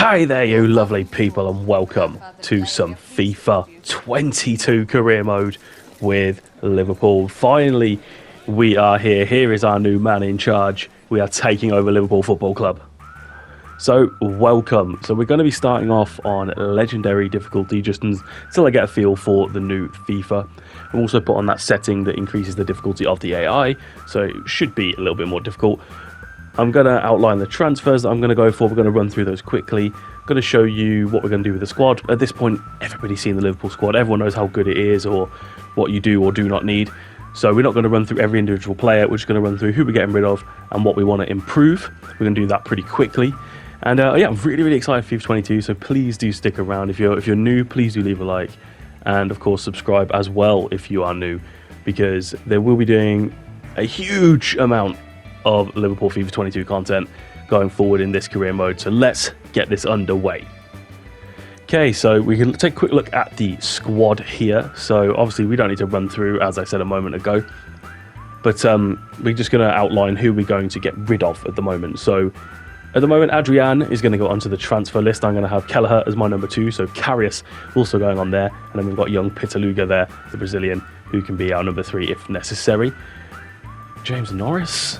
Hi there, you lovely people, and welcome to some FIFA 22 career mode with Liverpool. Finally, we are here. Here is our new man in charge. We are taking over Liverpool Football Club. So, welcome. So, we're going to be starting off on legendary difficulty just until I get a feel for the new FIFA. I've also put on that setting that increases the difficulty of the AI, so it should be a little bit more difficult. I'm going to outline the transfers that I'm going to go for. We're going to run through those quickly. I'm going to show you what we're going to do with the squad. At this point, everybody's seen the Liverpool squad. Everyone knows how good it is or what you do or do not need. So we're not going to run through every individual player. We're just going to run through who we're getting rid of and what we want to improve. We're going to do that pretty quickly. And yeah, I'm really excited for FIFA 22, so please do stick around. If you're new, please do leave a like. And of course, subscribe as well if you are new, because there will be doing a huge amount of Liverpool FIFA 22 content going forward in this career mode. So let's get this underway. Okay, so we can take a quick look at the squad here. So obviously we don't need to run through, as I said a moment ago, but we're just going to outline who we're going to get rid of at the moment. So at the moment, Adrian is going to go onto the transfer list. I'm going to have Kelleher as my number 2, so Karius also going on there. And then we've got young Pitaluga there, the Brazilian, who can be our number 3 if necessary. James Norris,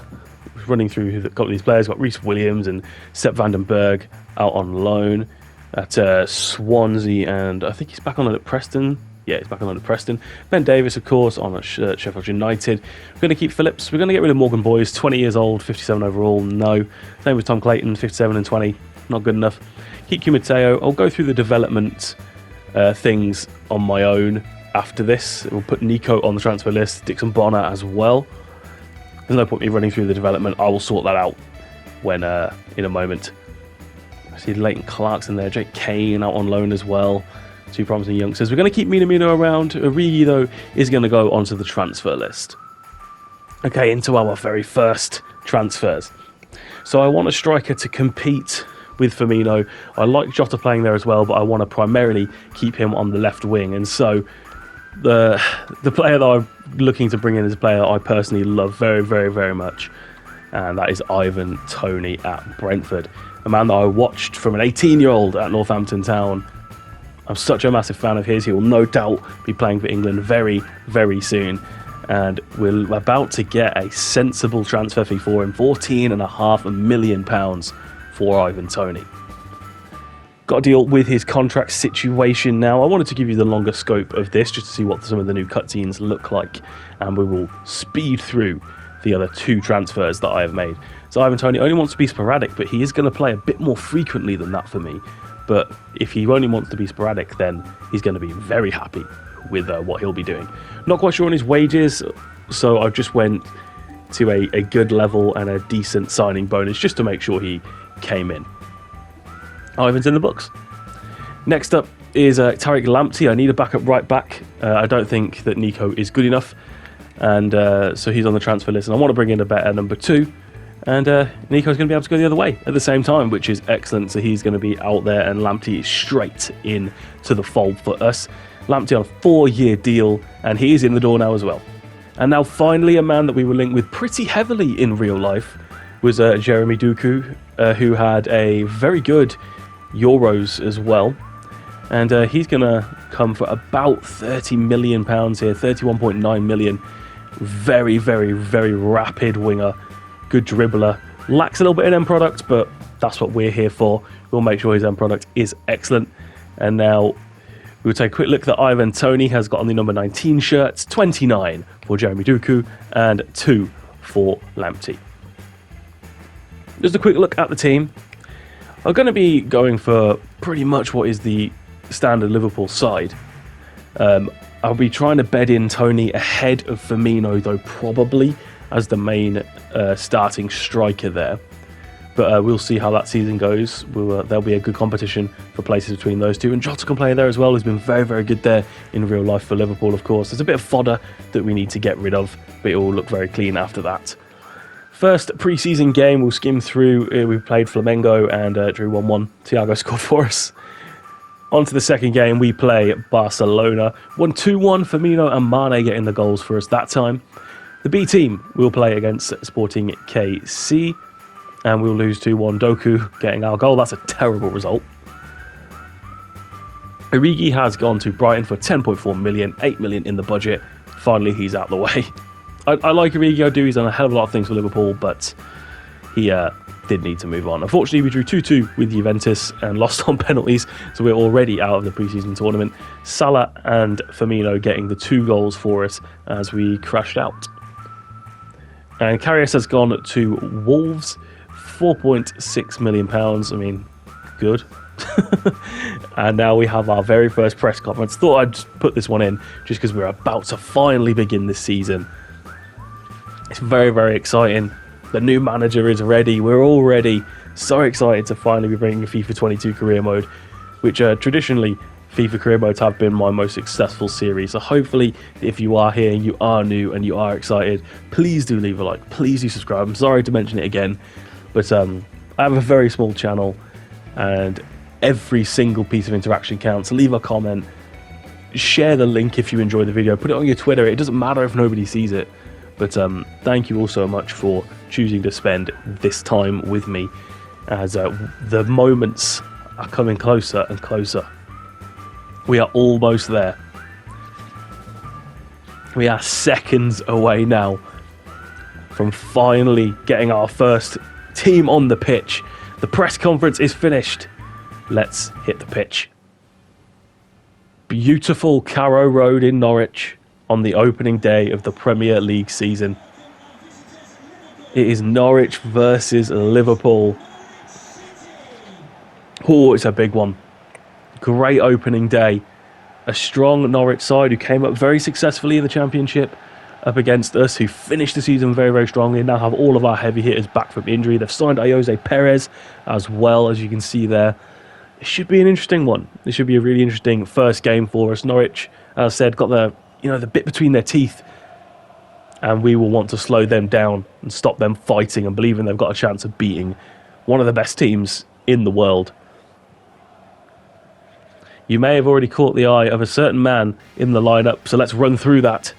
running through a couple of these players. Got Reece Williams and Sepp van den Berg out on loan at Swansea, and I think he's back on loan at Preston. Yeah, he's back on loan at Preston. Ben Davis, of course, on at Sheffield United. We're going to keep Phillips. We're going to get rid of Morgan Boyes, 20 years old, 57 overall. No. Same with Tom Clayton, 57 and 20. Not good enough. Keep Mateo. I'll go through the development things on my own after this. We'll put Nico on the transfer list, Dixon Bonner as well. There's no point me running through the development. I will sort that out when in a moment. I see Leighton Clarkson there, Jake Kane out on loan as well. 2 promising youngsters. We're going to keep Minamino around. Origi, though, is going to go onto the transfer list. Okay, into our very first transfers. So I want a striker to compete with Firmino. I like Jota playing there as well, but I want to primarily keep him on the left wing. And so the player that I'm looking to bring in is a player I personally love very much, and that is Ivan Toney at Brentford, a man that I watched from an 18-year-old at Northampton Town. I'm such a massive fan of his. He will no doubt be playing for England very soon, and we're about to get a sensible transfer fee for him, £14.5 million for Ivan Toney. Got to deal with his contract situation now. I wanted to give you the longer scope of this just to see what some of the new cutscenes look like, and we will speed through the other 2 transfers that I have made. So Ivan Toney only wants to be sporadic, but he is going to play a bit more frequently than that for me. But if he only wants to be sporadic, then he's going to be very happy with what he'll be doing. Not quite sure on his wages, so I just went to a good level and a decent signing bonus just to make sure he came in. Ivan's in the books. Next up is Tariq Lamptey. I need a backup right back. I don't think that Nico is good enough, and so he's on the transfer list. And I want to bring in a better number 2, and Nico's going to be able to go the other way at the same time, which is excellent. So he's going to be out there, and Lamptey is straight in to the fold for us. Lamptey on a 4-year deal, and he is in the door now as well. And now finally, a man that we were linked with pretty heavily in real life was Jeremy Doku, who had a very good Euros as well, and he's gonna come for about £30 million here, 31.9 million. Very rapid winger, good dribbler, lacks a little bit in end product, but that's what we're here for. We'll make sure his end product is excellent. And now we'll take a quick look that Ivan Toney has got on the number 19 shirts, 29 for Jeremy Doku and 2 for Lamptey. Just a quick look at the team. I'm going to be going for pretty much what is the standard Liverpool side. I'll be trying to bed in Toney ahead of Firmino, though, probably as the main starting striker there. But we'll see how that season goes. There'll be a good competition for places between those 2. And Jota can play there as well. He's been very good there in real life for Liverpool, of course. There's a bit of fodder that we need to get rid of, but it will look very clean after that. First pre-season game, we'll skim through. We played Flamengo and drew 1-1. Thiago scored for us. On to the second game, we play Barcelona. 1-2-1, Firmino and Mane getting the goals for us that time. The B team will play against Sporting KC. And we'll lose 2-1. Doku getting our goal. That's a terrible result. Origi has gone to Brighton for 10.4 million, 8 million in the budget. Finally, he's out the way. I like Origi, I do. He's done a hell of a lot of things for Liverpool, but he did need to move on. Unfortunately, we drew 2-2 with Juventus and lost on penalties, so we're already out of the preseason tournament. Salah and Firmino getting the 2 goals for us as we crashed out. And Karius has gone to Wolves, £4.6 million. I mean, good. And now we have our very first press conference. Thought I'd put this one in just because we're about to finally begin this season. It's very, very exciting. The new manager is ready. We're already so excited to finally be bringing FIFA 22 Career Mode, which traditionally FIFA Career Modes have been my most successful series. So hopefully, if you are here and you are new and you are excited, please do leave a like. Please do subscribe. I'm sorry to mention it again, but I have a very small channel and every single piece of interaction counts. Leave a comment. Share the link if you enjoy the video. Put it on your Twitter. It doesn't matter if nobody sees it. But thank you all so much for choosing to spend this time with me as the moments are coming closer and closer. We are almost there. We are seconds away now from finally getting our first team on the pitch. The press conference is finished. Let's hit the pitch. Beautiful Carrow Road in Norwich on the opening day of the Premier League season. It is Norwich versus Liverpool. Oh, it's a big one. Great opening day. A strong Norwich side who came up very successfully in the Championship up against us, who finished the season very, very strongly and now have all of our heavy hitters back from injury. They've signed Jose Perez as well, as you can see there. It should be an interesting one. This should be a really interesting first game for us. Norwich, as I said, got the bit between their teeth, and we will want to slow them down and stop them fighting and believing they've got a chance of beating one of the best teams in the world. You may have already caught the eye of a certain man in the lineup, so let's run through that.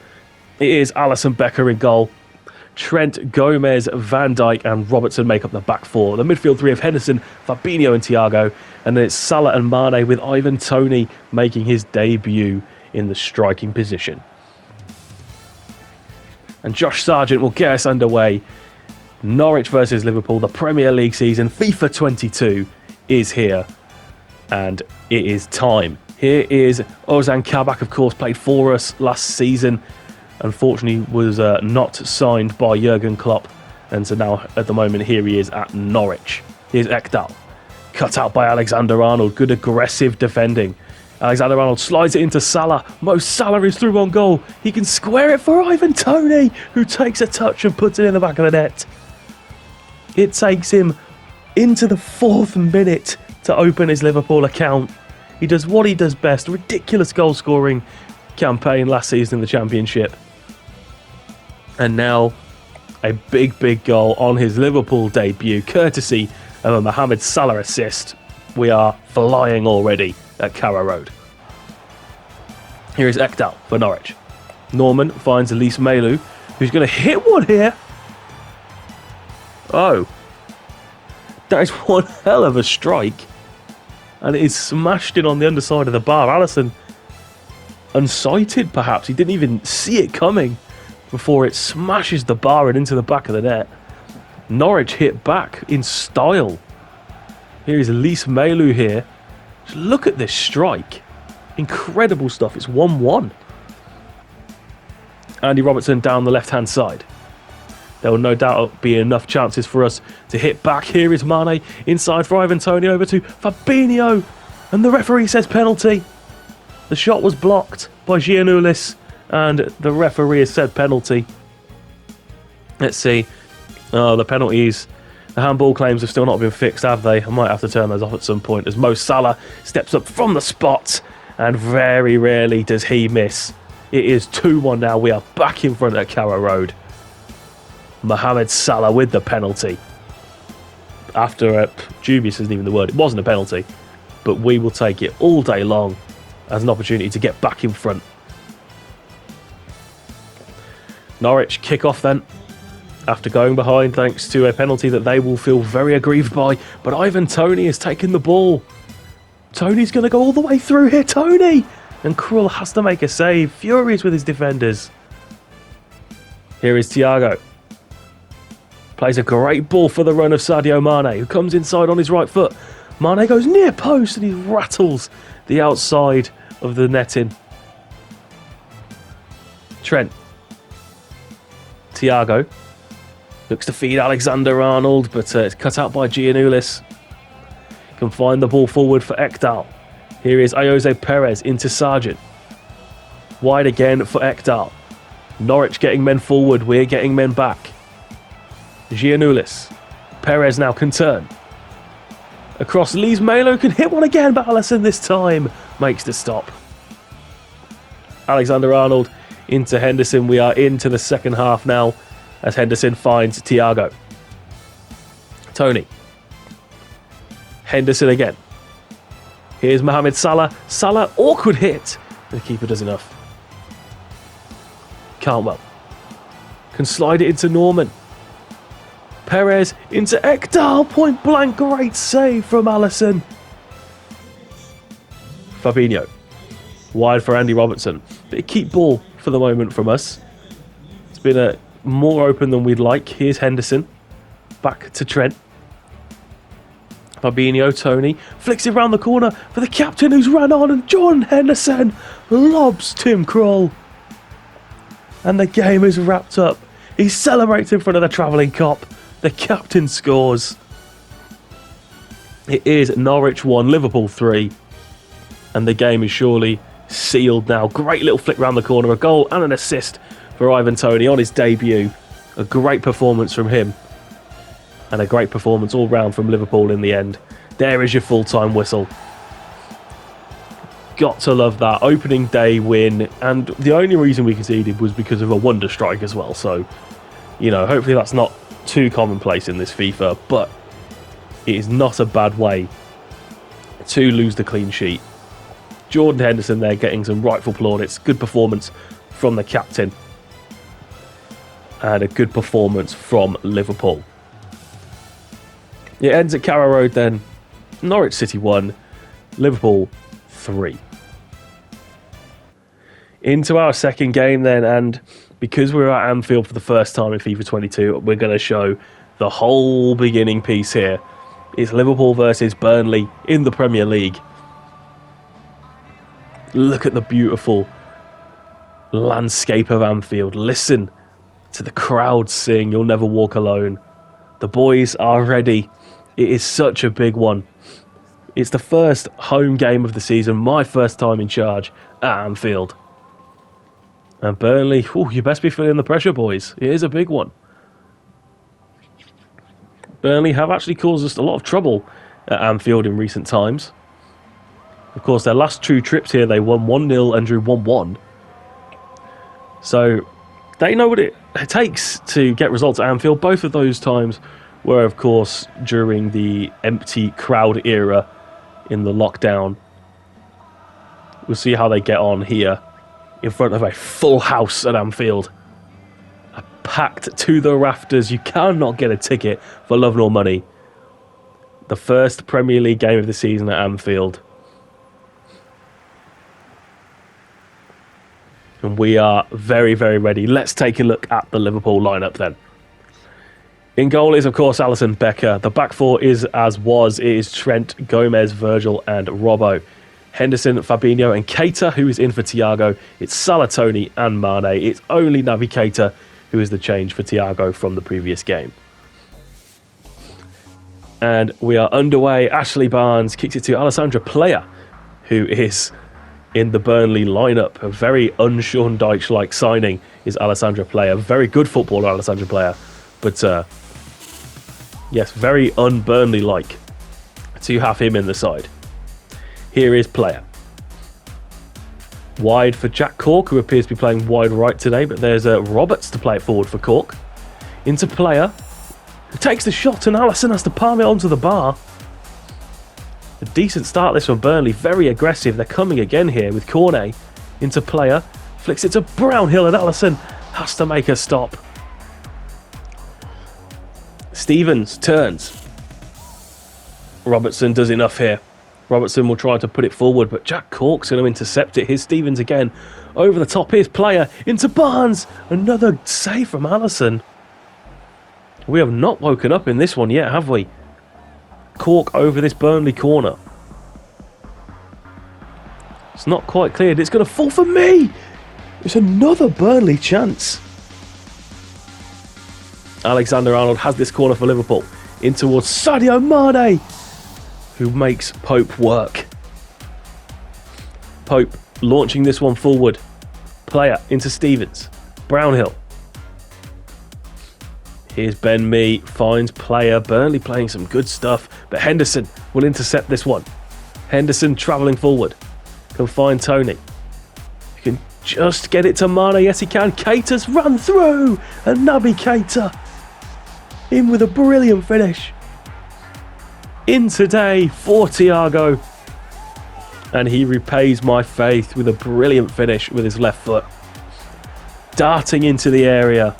It is Alisson Becker in goal. Trent, Gomez, Van Dijk and Robertson make up the back four. The midfield three of Henderson, Fabinho and Thiago. And then it's Salah and Mane, with Ivan Toney making his debut in the striking position. And Josh Sargent will get us underway. Norwich versus Liverpool, the Premier League season, FIFA 22 is here. And it is time. Here is Ozan Kabak, of course, played for us last season. Unfortunately, was not signed by Jurgen Klopp. And so now, at the moment, here he is at Norwich. Here's Ekdal. Cut out by Alexander-Arnold. Good aggressive defending. Alexander-Arnold slides it into Salah. Mo Salah is through on goal. He can square it for Ivan Toney, who takes a touch and puts it in the back of the net. It takes him into the 4th minute to open his Liverpool account. He does what he does best. Ridiculous goal-scoring campaign last season in the Championship. And now a big, big goal on his Liverpool debut, courtesy of a Mohamed Salah assist. We are flying already at Carrow Road. Here is Ekdal for Norwich. Norman finds Elise Melu, who's going to hit one here. Oh. That is one hell of a strike. And it is smashed in on the underside of the bar. Alisson, unsighted perhaps, he didn't even see it coming before it smashes the bar and into the back of the net. Norwich hit back in style. Here is Elise Melu here. Just look at this strike. Incredible stuff. It's 1-1. Andy Robertson down the left-hand side. There will no doubt be enough chances for us to hit back. Here is Mane inside for Ivan Toney, over to Fabinho. And the referee says penalty. The shot was blocked by Giannoulis, and the referee has said penalty. Let's see. Oh, the penalties. The handball claims have still not been fixed, have they? I might have to turn those off at some point, as Mo Salah steps up from the spot, and very rarely does he miss. It is 2-1 now. We are back in front at Carrow Road. Mohamed Salah with the penalty. After dubious isn't even the word. It wasn't a penalty, but we will take it all day long as an opportunity to get back in front. Norwich kick off then. after going behind thanks to a penalty that they will feel very aggrieved by. But Ivan Toney has taken the ball. Toney's going to go all the way through here. Toney! And Krul has to make a save. Furious with his defenders. Here is Thiago. Plays a great ball for the run of Sadio Mane, who comes inside on his right foot. Mane goes near post and he rattles the outside of the netting. Trent. Thiago. Looks to feed Alexander-Arnold, but it's cut out by Giannoulis. Can find the ball forward for Ekdal. Here is Ayoze Perez into Sargent. Wide again for Ekdal. Norwich getting men forward, we're getting men back. Giannoulis. Perez now can turn. Across Lees Melo can hit one again, but Alisson this time makes the stop. Alexander-Arnold into Henderson. We are into the second half now as Henderson finds Thiago. Toney. Henderson again. Here's Mohamed Salah. Salah, awkward hit. The keeper does enough. Cantwell. Can slide it into Norman. Perez into Ekdal. Point blank. Great save from Alisson. Fabinho. Wide for Andy Robertson. Bit of keep ball for the moment from us. It's been more open than we'd like. Here's Henderson. Back to Trent. Fabinho, Toney. Flicks it round the corner for the captain who's run on. And Jordan Henderson lobs Tim Krul. And the game is wrapped up. He celebrates in front of the travelling cop. The captain scores. It is Norwich 1, Liverpool 3. And the game is surely sealed now. Great little flick round the corner. A goal and an assist for Ivan Toney on his debut. A great performance from him. And a great performance all round from Liverpool in the end. There is your full-time whistle. Got to love that. Opening day win. And the only reason we conceded was because of a wonder strike as well. So, you know, hopefully that's not too commonplace in this FIFA. But it is not a bad way to lose the clean sheet. Jordan Henderson there getting some rightful plaudits. Good performance from the captain. And a good performance from Liverpool. It ends at Carrow Road then. Norwich City 1, Liverpool 3. Into our second game then, and because we're at Anfield for the first time in FIFA 22, we're going to show the whole beginning piece here. It's Liverpool versus Burnley in the Premier League. Look at the beautiful landscape of Anfield. Listen to the crowd sing You'll Never Walk Alone. The boys are ready. It is such a big one. It's the first home game of the season, my first time in charge at Anfield. And Burnley, you best be feeling the pressure, boys. It is a big one. Burnley have actually caused us a lot of trouble at Anfield in recent times. Of course, their last two trips here, they won 1-0 and drew 1-1. So they know what it takes to get results at Anfield. Both of those times were, of course, during the empty crowd era in the lockdown. We'll see how they get on here in front of a full house at Anfield. Packed to the rafters. You cannot get a ticket for love nor money. The first Premier League game of the season at Anfield. And we are very, very ready. Let's take a look at the Liverpool lineup then. In goal is, of course, Alisson, Becker. The back four is as was. It is Trent, Gomez, Virgil and Robbo. Henderson, Fabinho and Keita, who is in for Thiago. It's Salah, Toney and Mane. It's only Naby Keita who is the change for Thiago from the previous game. And we are underway. Ashley Barnes kicks it to Alessandra Playa, who is in the Burnley lineup. A very un-Sean Dyche-like signing is Alessandra Playa. Very good footballer, Alessandra Playa. But yes, very un-Burnley-like to have him in the side. Here is Playa. Wide for Jack Cork, who appears to be playing wide right today, but there's Roberts to play it forward for Cork. Into Playa, who takes the shot, and Alisson has to palm it onto the bar. A decent start this from Burnley, very aggressive. They're coming again here with Cornet. Into Playa, flicks it to Brownhill, and Alisson has to make a stop. Stevens turns. Robertson does enough here. Robertson will try to put it forward, but Jack Cork's going to intercept it. Here's Stevens again. Over the top, here's Player into Barnes. Another save from Alisson. We have not woken up in this one yet, have we? Cork over this Burnley corner. It's not quite cleared. It's going to fall for me. It's another Burnley chance. Alexander-Arnold has this corner for Liverpool. In towards Sadio Mane, who makes Pope work. Pope launching this one forward. Player into Stevens. Brownhill. Here's Ben Mee, finds Player. Burnley playing some good stuff, but Henderson will intercept this one. Henderson travelling forward. Can find Tony. He can just get it to Mane. Yes, he can. Keita's run through. And Naby Keita in with a brilliant finish. In today for Thiago. And he repays my faith with a brilliant finish with his left foot. Darting into the area.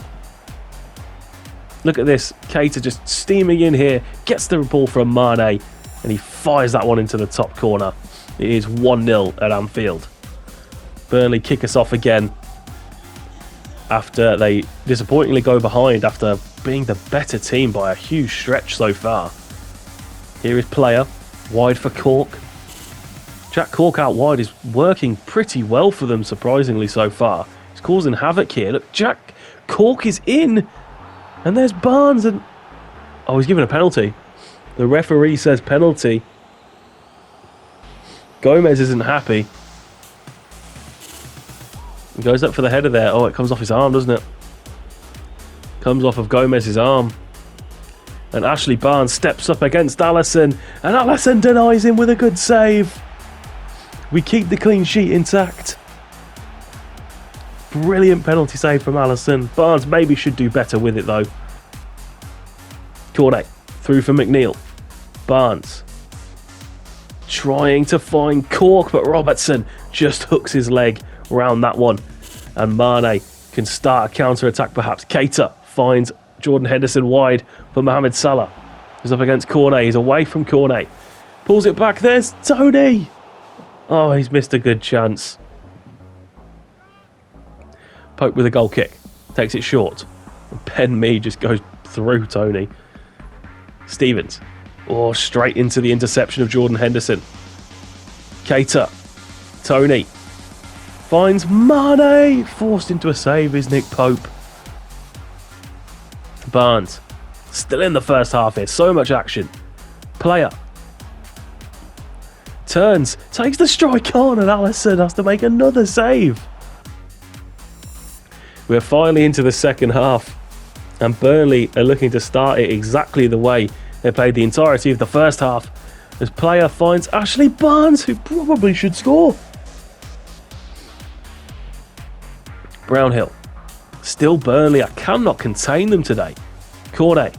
Look at this. Keita just steaming in here. Gets the ball from Mane. And he fires that one into the top corner. It is 1-0 at Anfield. Burnley kick us off again. After they disappointingly go behind after being the better team by a huge stretch so far. Here is Player. Wide for Cork. Jack Cork out wide is working pretty well for them, surprisingly, so far. He's causing havoc here. Look, Jack Cork is in. And there's Barnes. And oh, he's given a penalty. The referee says penalty. Gomez isn't happy. He goes up for the header there. Oh, it comes off his arm, doesn't it? Comes off of Gomez's arm. And Ashley Barnes steps up against Alisson. And Alisson denies him with a good save. We keep the clean sheet intact. Brilliant penalty save from Alisson. Barnes maybe should do better with it though. Cornet through for McNeil. Barnes trying to find Cork, but Robertson just hooks his leg round that one. And Mane can start a counter-attack perhaps. Keita finds Jordan Henderson wide for Mohamed Salah. He's up against Cornet. He's away from Cornet. Pulls it back. There's Tony. Oh, he's missed a good chance. Pope with a goal kick. Takes it short. Ben Mee just goes through Tony. Stevens. Oh, straight into the interception of Jordan Henderson. Keita. Tony. Finds Mane. Forced into a save is Nick Pope. Barnes. Still in the first half here. So much action. Player. Turns. Takes the strike on and Alisson has to make another save. We're finally into the second half. And Burnley are looking to start it exactly the way they played the entirety of the first half. As Player finds Ashley Barnes, who probably should score. Brownhill. Still Burnley. I cannot contain them today. Cornet.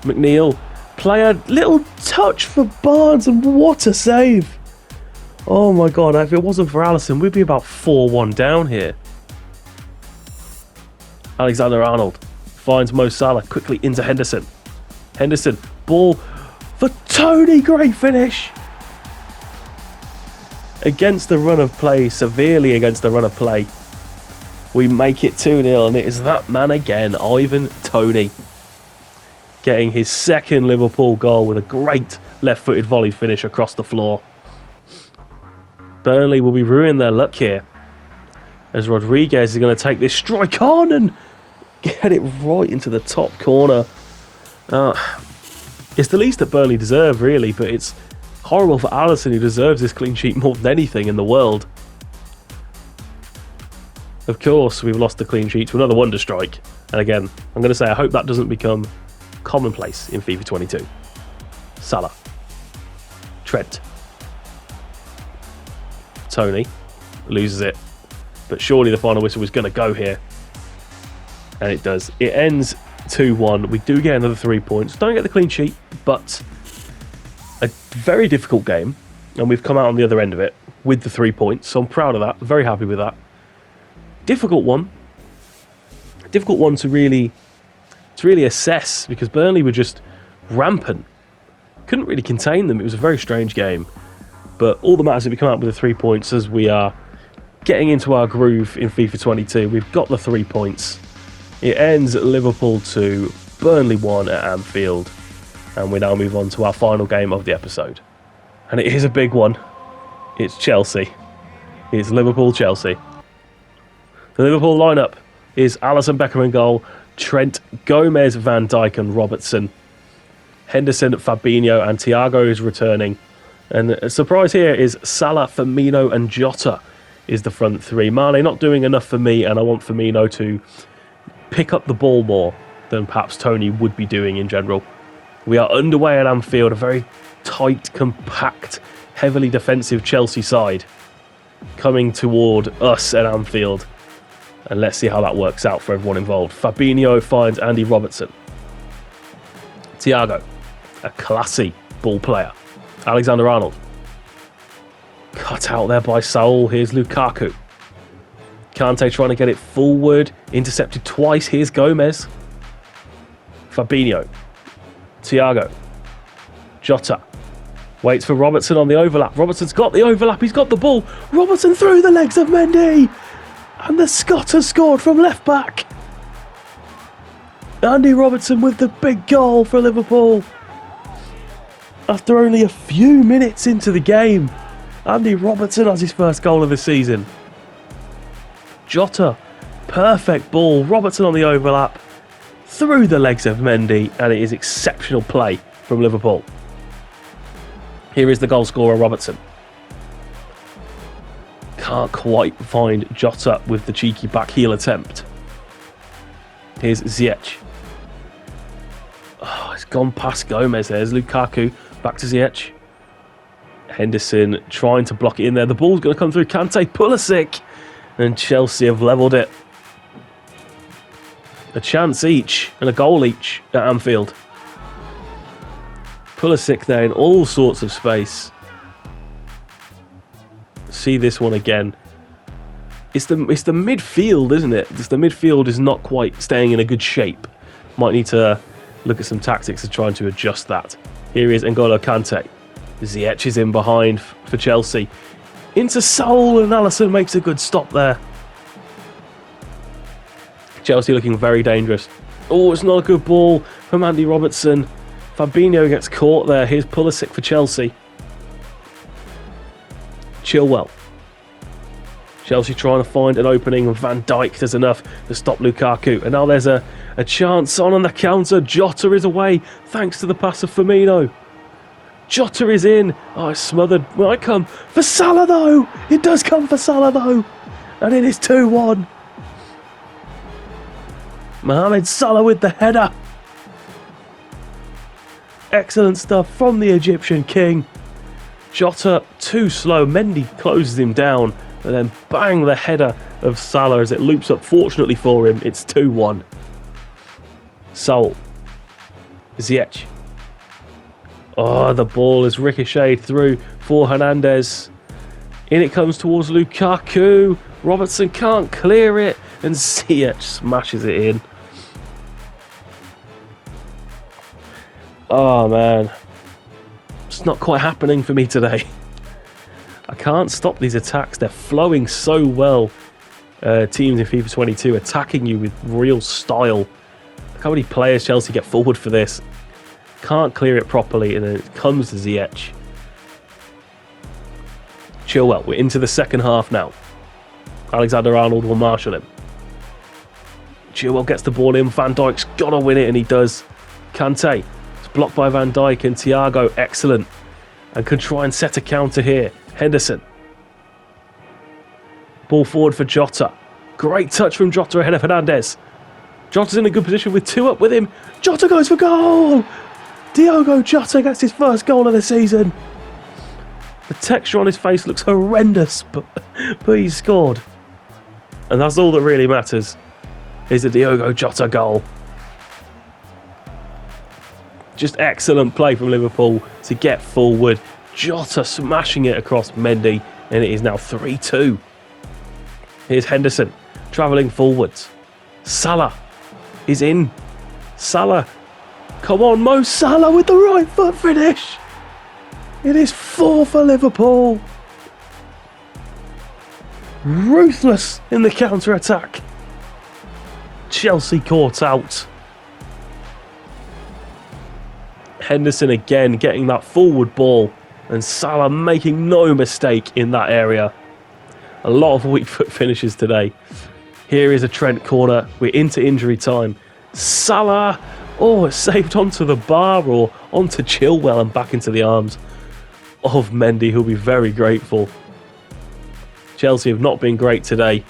McNeil. Player. Little touch for Barnes. And what a save. Oh my God. If it wasn't for Alisson, we'd be about 4-1 down here. Alexander-Arnold finds Mo Salah quickly into Henderson. Henderson, ball for Tony. Great finish. Against the run of play, severely against the run of play. We make it 2-0 and it is that man again, Ivan Toney. Getting his second Liverpool goal with a great left-footed volley finish across the floor. Burnley will be ruining their luck here. As Rodriguez is going to take this strike on and get it right into the top corner. It's the least that Burnley deserve, really, but it's horrible for Alisson, who deserves this clean sheet more than anything in the world. Of course, we've lost the clean sheet to another wonder strike. And again, I'm going to say I hope that doesn't become commonplace in FIFA 22. Salah. Trent. Tony loses it. But surely the final whistle was going to go here. And it does. It ends 2-1. We do get another 3 points. Don't get the clean sheet, but a very difficult game. And we've come out on the other end of it with the 3 points. So I'm proud of that. Very happy with that. Difficult one. Difficult one to really to really assess, because Burnley were just rampant. Couldn't really contain them. It was a very strange game. But all that matters is that we come out with the 3 points as we are getting into our groove in FIFA 22. We've got the 3 points. It ends at Liverpool 2, Burnley 1 at Anfield. And we now move on to our final game of the episode. And it is a big one. It's Chelsea. It's Liverpool-Chelsea. The Liverpool lineup is Alisson, Becker in goal, Trent, Gomez, Van Dijk and Robertson. Henderson, Fabinho and Thiago is returning. And a surprise here is Salah, Firmino and Jota is the front three. Mane not doing enough for me, and I want Firmino to pick up the ball more than perhaps Tony would be doing in general. We are underway at Anfield, a very tight, compact, heavily defensive Chelsea side coming toward us at Anfield. And let's see how that works out for everyone involved. Fabinho finds Andy Robertson. Thiago, a classy ball player. Alexander-Arnold. Cut out there by Saul. Here's Lukaku. Kante trying to get it forward. Intercepted twice. Here's Gomez. Fabinho. Thiago. Jota. Waits for Robertson on the overlap. Robertson's got the overlap. He's got the ball. Robertson through the legs of Mendy. And the Scot has scored from left back. Andy Robertson with the big goal for Liverpool. After only a few minutes into the game, Andy Robertson has his first goal of the season. Jota, perfect ball. Robertson on the overlap. Through the legs of Mendy, and it is exceptional play from Liverpool. Here is the goal scorer, Robertson. Can't quite find Jota with the cheeky back heel attempt. Here's Ziyech. Oh, it's gone past Gomez. There's Lukaku. Back to Ziyech. Henderson trying to block it in there. The ball's going to come through. Kante, Pulisic. And Chelsea have levelled it. A chance each and a goal each at Anfield. Pulisic there in all sorts of space. See this one again. It's the midfield, isn't it? The midfield is not quite staying in a good shape. Might need to look at some tactics of trying to adjust that. Here is N'Golo Kante. Ziyech is in behind for Chelsea. Into Saul, and Alisson makes a good stop there. Chelsea looking very dangerous. Oh, it's not a good ball from Andy Robertson. Fabinho gets caught there. Here's Pulisic for Chelsea. Chilwell. Chelsea trying to find an opening, and Van Dijk does enough to stop Lukaku. And now there's a chance on the counter. Jota is away thanks to the pass of Firmino. Jota is in. Oh, it's smothered. Might come for Salah though. It does come for Salah though. And it is 2-1. Mohamed Salah with the header. Excellent stuff from the Egyptian king. Jota too slow. Mendy closes him down. And then bang, the header of Salah as it loops up. Fortunately for him, it's 2-1. Saul. Ziyech. Oh, the ball is ricocheted through for Hernandez. In it comes towards Lukaku. Robertson can't clear it. And Ziyech smashes it in. Oh, man. It's not quite happening for me today. I can't stop these attacks. They're flowing so well. Teams in FIFA 22 attacking you with real style. Look how many players Chelsea get forward for this. Can't clear it properly, and then it comes to Ziyech. Chilwell, we're into the second half now. Alexander-Arnold will marshal him. Chilwell gets the ball in. Van Dijk's got to win it, and he does. Kante. It's blocked by Van Dijk, and Thiago, excellent. And can try and set a counter here. Henderson. Ball forward for Jota. Great touch from Jota ahead of Hernandez. Jota's in a good position with 2 up with him. Jota goes for goal! Diogo Jota gets his first goal of the season. The texture on his face looks horrendous, but he scored. And that's all that really matters, is the Diogo Jota goal. Just excellent play from Liverpool to get forward. Jota smashing it across Mendy, and it is now 3-2. Here's Henderson travelling forwards. Salah is in. Salah. Come on, Mo Salah with the right foot finish. It is 4 for Liverpool. Ruthless in the counter-attack. Chelsea caught out. Henderson again getting that forward ball, and Salah making no mistake in that area. A lot of weak foot finishes today. Here is a Trent corner. We're into injury time. Salah, oh, it's saved onto the bar or onto Chilwell and back into the arms of Mendy, who'll be very grateful. Chelsea have not been great today,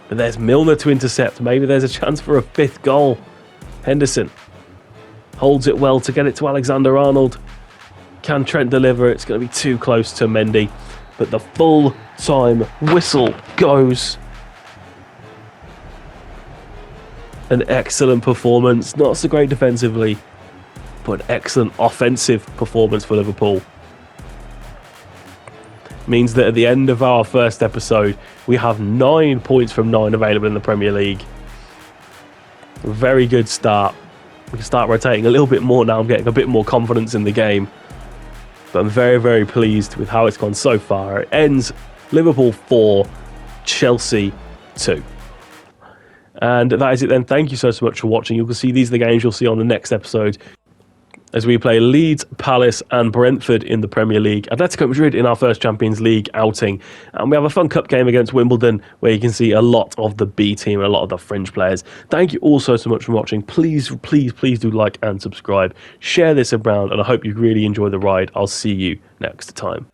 but there's Milner to intercept. Maybe there's a chance for a 5th goal. Henderson holds it well to get it to Alexander-Arnold. Can Trent deliver? It's going to be too close to Mendy, but the full-time whistle goes. An excellent performance, not so great defensively, but an excellent offensive performance for Liverpool. Means that at the end of our first episode, we have 9 points from 9 available in the Premier League. Very good start. We can start rotating a little bit more now. I'm getting a bit more confidence in the game. But I'm very, very pleased with how it's gone so far. It ends Liverpool 4, Chelsea 2. And that is it then. Thank you so much for watching. You can see these are the games you'll see on the next episode as we play Leeds, Palace and Brentford in the Premier League, Atletico Madrid in our first Champions League outing, and we have a fun cup game against Wimbledon where you can see a lot of the B team and a lot of the fringe players. Thank you all so much for watching. Please do like and subscribe. Share this around, and I hope you really enjoy the ride. I'll see you next time.